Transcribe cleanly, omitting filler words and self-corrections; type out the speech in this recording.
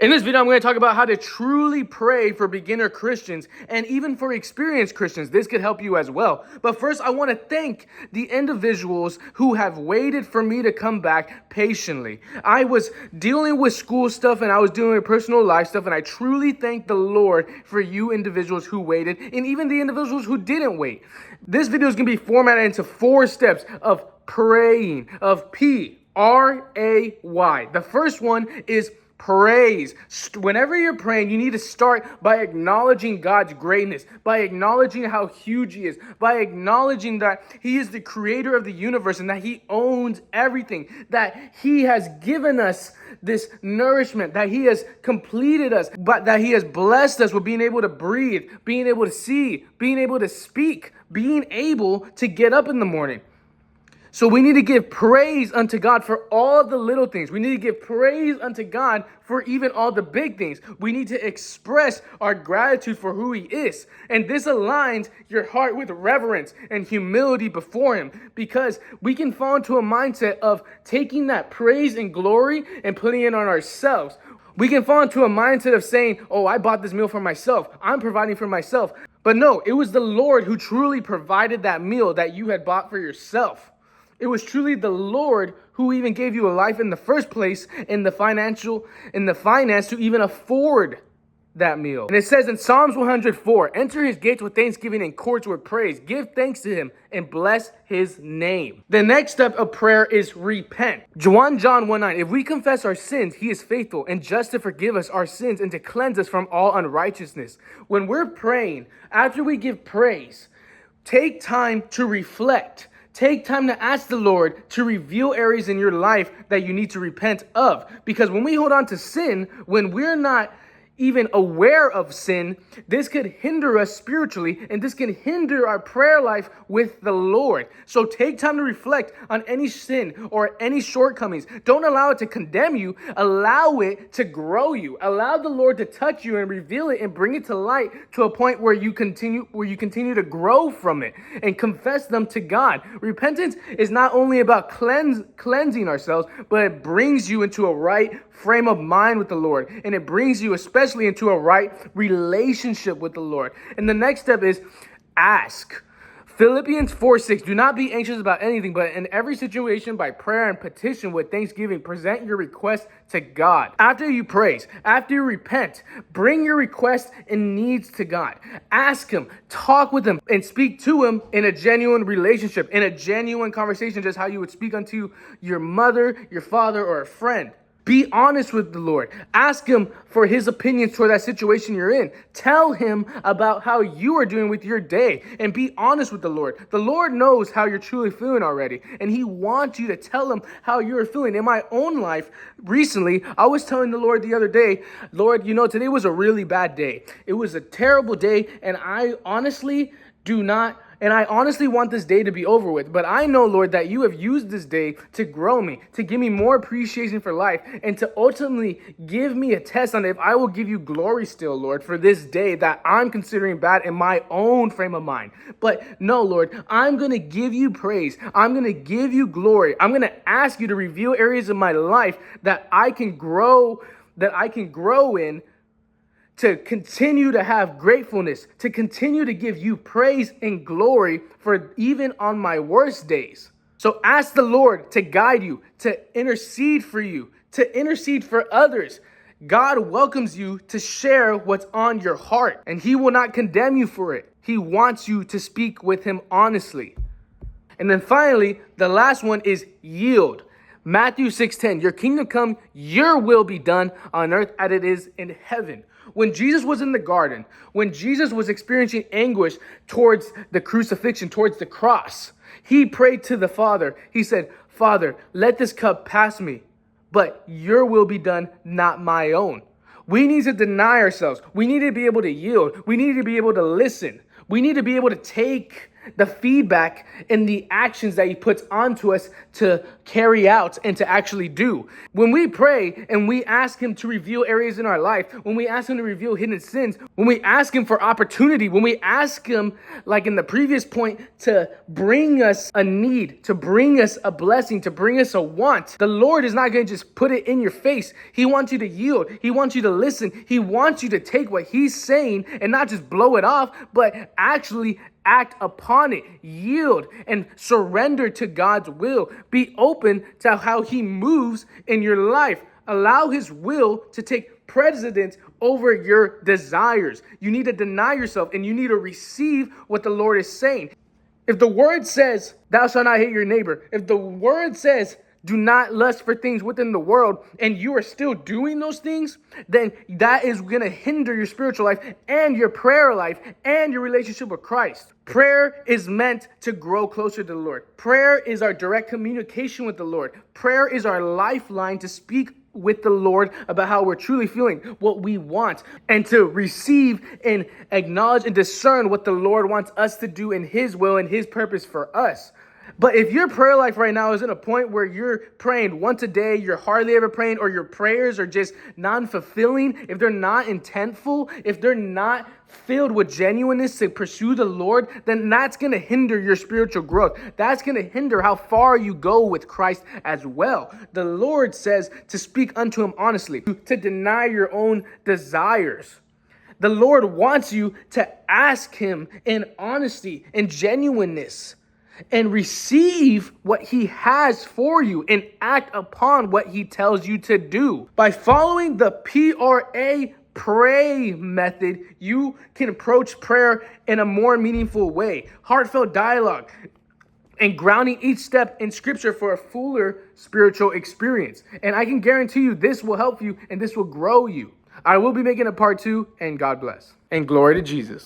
In this video, I'm going to talk about how to truly pray for beginner Christians and even for experienced Christians. This could help you as well. But first, I want to thank the individuals who have waited for me to come back patiently. I was dealing with school stuff and I was dealing with personal life stuff, and I truly thank the Lord for you individuals who waited and even the individuals who didn't wait. This video is going to be formatted into 4 steps of praying, of P.R.A.Y. The first one is praise. Whenever you're praying, you need to start by acknowledging God's greatness, by acknowledging how huge He is, by acknowledging that He is the creator of the universe and that He owns everything, that He has given us this nourishment, that He has completed us, but that He has blessed us with being able to breathe, being able to see, being able to speak, being able to get up in the morning. So we need to give praise unto God for all the little things. We need to give praise unto God for even all the big things. We need to express our gratitude for who He is. And this aligns your heart with reverence and humility before Him, because we can fall into a mindset of taking that praise and glory and putting it on ourselves. We can fall into a mindset of saying, oh, I bought this meal for myself. I'm providing for myself. But no, it was the Lord who truly provided that meal that you had bought for yourself. It was truly the Lord who even gave you a life in the first place, in the finance to even afford that meal. And it says in Psalms 104, enter His gates with thanksgiving and courts with praise. Give thanks to Him and bless His name. The next step of prayer is repent. John 1:9, if we confess our sins, He is faithful and just to forgive us our sins and to cleanse us from all unrighteousness. When we're praying, after we give praise, take time to reflect. Take time to ask the Lord to reveal areas in your life that you need to repent of. Because when we hold on to sin, when we're not even aware of sin, this could hinder us spiritually, and this can hinder our prayer life with the Lord. So take time to reflect on any sin or any shortcomings. Don't allow it to condemn you. Allow it to grow you. Allow the Lord to touch you and reveal it and bring it to light to a point where you continue to grow from it and confess them to God. Repentance is not only about cleansing ourselves, but it brings you into a right frame of mind with the Lord, and it brings you especially into a right relationship with the Lord. And the next step is ask. Philippians 4:6, do not be anxious about anything, but in every situation by prayer and petition with thanksgiving, present your request to God. After you praise, after you repent, bring your requests and needs to God. Ask Him, talk with Him, and speak to Him in a genuine relationship, in a genuine conversation, just how you would speak unto your mother, your father, or a friend. Be honest with the Lord. Ask Him for His opinions toward that situation you're in. Tell Him about how you are doing with your day, and be honest with the Lord. The Lord knows how you're truly feeling already, and He wants you to tell Him how you're feeling. In my own life, recently, I was telling the Lord the other day, Lord, today was a really bad day. It was a terrible day, and I honestly want this day to be over with. But I know, Lord, that you have used this day to grow me, to give me more appreciation for life, and to ultimately give me a test on if I will give you glory still, Lord, for this day that I'm considering bad in my own frame of mind. But no, Lord, I'm going to give you praise. I'm going to give you glory. I'm going to ask you to reveal areas of my life that I can grow in, to continue to have gratefulness, to continue to give you praise and glory for even on my worst days. So ask the Lord to guide you, to intercede for you, to intercede for others. God welcomes you to share what's on your heart, and He will not condemn you for it. He wants you to speak with Him honestly. And then finally, the last one is yield. Matthew 6:10, your kingdom come, your will be done on earth as it is in heaven. When Jesus was in the garden, when Jesus was experiencing anguish towards the crucifixion, towards the cross, He prayed to the Father. He said, Father, let this cup pass me, but your will be done, not my own. We need to deny ourselves. We need to be able to yield. We need to be able to listen. We need to be able to take the feedback and the actions that he puts onto us to carry out and to actually do. When we pray and we ask him to reveal areas in our life, when we ask him to reveal hidden sins, when we ask him for opportunity, when we ask him, like in the previous point, to bring us a need, to bring us a blessing, to bring us a want, the Lord is not going to just put it in your face. He wants you to yield. He wants you to listen. He wants you to take what he's saying and not just blow it off, but actually act upon it, yield, and surrender to God's will. Be open to how he moves in your life. Allow his will to take precedence over your desires. You need to deny yourself and you need to receive what the Lord is saying. If the word says, thou shalt not hate your neighbor, if the word says, do not lust for things within the world, and you are still doing those things, then that is going to hinder your spiritual life and your prayer life and your relationship with Christ. Prayer is meant to grow closer to the Lord. Prayer is our direct communication with the Lord. Prayer is our lifeline to speak with the Lord about how we're truly feeling, what we want, and to receive and acknowledge and discern what the Lord wants us to do in his will and his purpose for us. But if your prayer life right now is in a point where you're praying once a day, you're hardly ever praying, or your prayers are just non-fulfilling, if they're not intentful, if they're not filled with genuineness to pursue the Lord, then that's going to hinder your spiritual growth. That's going to hinder how far you go with Christ as well. The Lord says to speak unto him honestly, to deny your own desires. The Lord wants you to ask him in honesty and genuineness, and receive what he has for you and act upon what he tells you to do. By following the P.R.A.Y method, you can approach prayer in a more meaningful way. Heartfelt dialogue and grounding each step in scripture for a fuller spiritual experience. And I can guarantee you this will help you and this will grow you. I will be making a part 2, and God bless. And glory to Jesus.